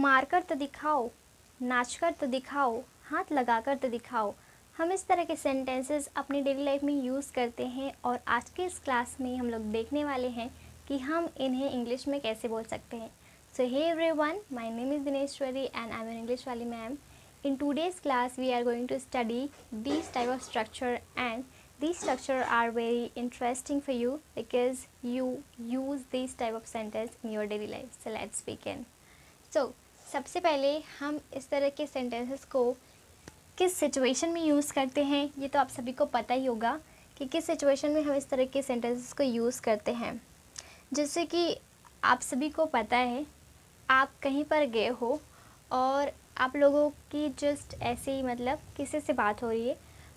मार कर तो दिखाओ, नाच कर तो दिखाओ, हाथ लगा कर तो दिखाओ। हम इस तरह के सेंटेंसेस अपनी डेली लाइफ में यूज़ करते हैं और आज के इस क्लास में हम लोग देखने वाले हैं कि हम इन्हें इंग्लिश में कैसे बोल सकते हैं। So hey everyone, my name is Dineshwari and I am an English वाली ma'am. In today's class, we are going to study these type of structure, and these structure are very interesting for you because you use these type of sentence in your daily life. So let's begin. So सबसे पहले हम इस तरह के sentences को किस situation में use करते हैं, ये तो आप सभी को पता ही होगा कि किस situation में हम इस तरह के sentences को यूज़ करते हैं. जैसे कि आप सभी को पता है, आप कहीं पर गए हो और आप लोगों की जस्ट ऐसे ही मतलब किसी से बात हो रही है,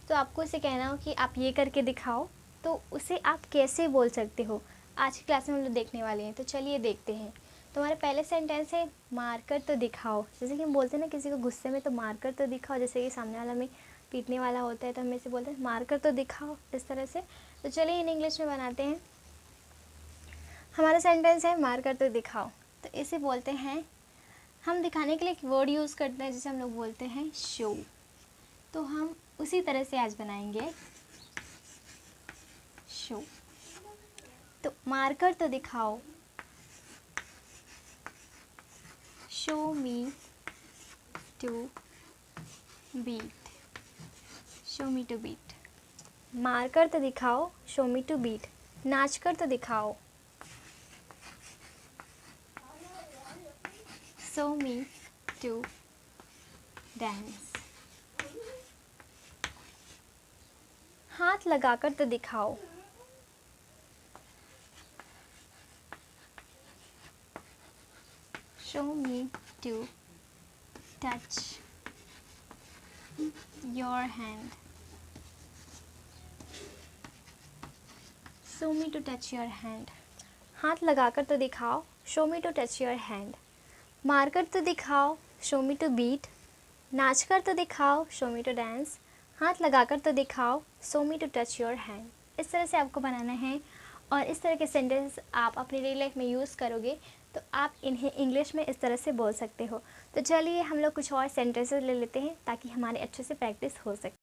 तो आपको उसे कहना हो कि आप ये करके दिखाओ, तो उसे आप कैसे बोल सकते हो, आज की क्लास में हम लोग देखने वाले हैं. तो चलिए देखते हैं. तो हमारा पहले सेंटेंस है मार कर तो दिखाओ. जैसे कि हम बोलते हैं ना किसी को गुस्से में, तो मार कर तो दिखाओ. जैसे कि सामने वाला में पीटने वाला होता है तो हम ऐसे बोलते हैं मार कर तो दिखाओ, इस तरह से. तो चलिए इन इंग्लिश में बनाते हैं. हमारा सेंटेंस है मार कर तो दिखाओ. तो इसे बोलते हैं, हम दिखाने के लिए एक वर्ड यूज़ करते हैं जिसे हम लोग बोलते हैं शो. तो हम उसी तरह से आज बनाएंगे शो. तो मार कर तो दिखाओ, show me to beat. Show me to beat. मार कर तो दिखाओ, शो मी टू बीट. नाच कर तो दिखाओ, show me to dance. हाथ लगाकर तो दिखाओ, show me to touch your hand. show me to touch your hand. हाथ लगाकर तो दिखाओ, show me to touch your hand. मार कर तो दिखाओ, शो मी टू बीट. नाच कर तो दिखाओ, शो मी टू डांस. हाथ लगा कर तो दिखाओ, show me to touch your hand. इस तरह से आपको बनाना है और इस तरह के सेंटेंस आप अपनी डेली लाइफ में यूज़ करोगे तो आप इन्हें इंग्लिश में इस तरह से बोल सकते हो. तो चलिए हम लोग कुछ और सेंटेंसेस ले लेते हैं ताकि हमारे अच्छे से प्रैक्टिस हो सके.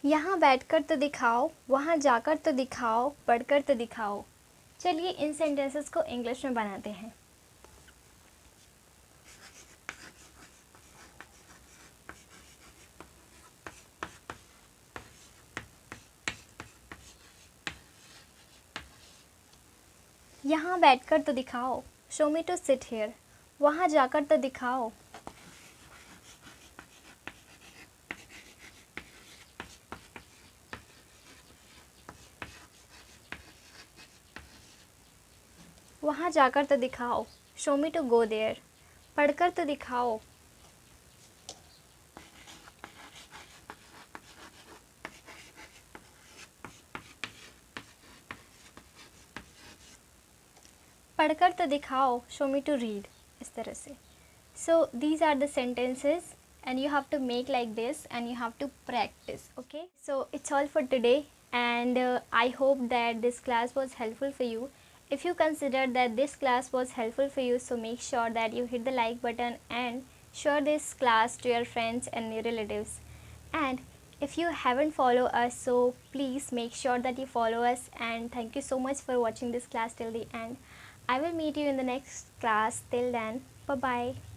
यहाँ बैठकर तो दिखाओ, वहाँ जाकर तो दिखाओ, पढ़कर तो दिखाओ. चलिए इन सेंटेंसेस को इंग्लिश में बनाते हैं. यहाँ बैठकर तो दिखाओ, show me to sit here. वहाँ जाकर तो दिखाओ, वहाँ जाकर तो दिखाओ, show me to go there. पढ़कर तो दिखाओ, पढ़कर तो दिखाओ, शो मी टू रीड. इस तरह से. So these are the sentences and you have to make like this and you have to practice. Okay, so it's all for today and I hope that this class was helpful for you. If you consider that this class was helpful for you, so make sure that you hit the like button and share this class to your friends and your relatives. And if you haven't followed us, so please make sure that you follow us. And thank you so much for watching this class till the end. I will meet you in the next class. Till then, bye bye.